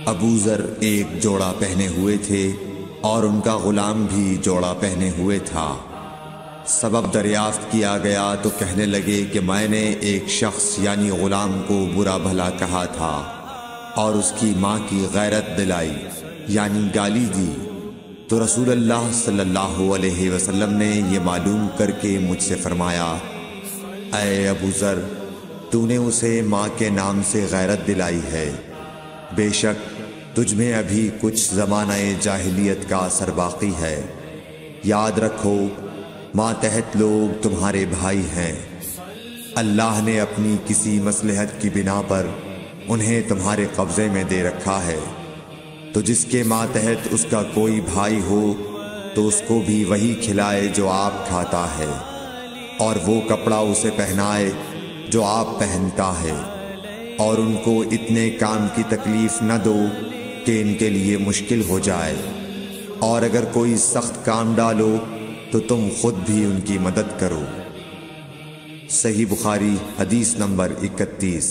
ابو ذر ایک جوڑا پہنے ہوئے تھے اور ان کا غلام بھی جوڑا پہنے ہوئے تھا۔ سبب دریافت کیا گیا تو کہنے لگے کہ میں نے ایک شخص یعنی غلام کو برا بھلا کہا تھا اور اس کی ماں کی غیرت دلائی یعنی گالی دی، تو رسول اللہ صلی اللہ علیہ وسلم نے یہ معلوم کر کے مجھ سے فرمایا، اے ابو ذر، تو نے اسے ماں کے نام سے غیرت دلائی ہے، بے شک تجھ میں ابھی کچھ زمانہ جاہلیت کا اثر باقی ہے۔ یاد رکھو ماتحت لوگ تمہارے بھائی ہیں، اللہ نے اپنی کسی مصلحت کی بنا پر انہیں تمہارے قبضے میں دے رکھا ہے، تو جس کے ماتحت اس کا کوئی بھائی ہو تو اس کو بھی وہی کھلائے جو آپ کھاتا ہے، اور وہ کپڑا اسے پہنائے جو آپ پہنتا ہے، اور ان کو اتنے کام کی تکلیف نہ دو کہ ان کے لیے مشکل ہو جائے، اور اگر کوئی سخت کام ڈالو تو تم خود بھی ان کی مدد کرو۔ صحیح بخاری حدیث نمبر 31۔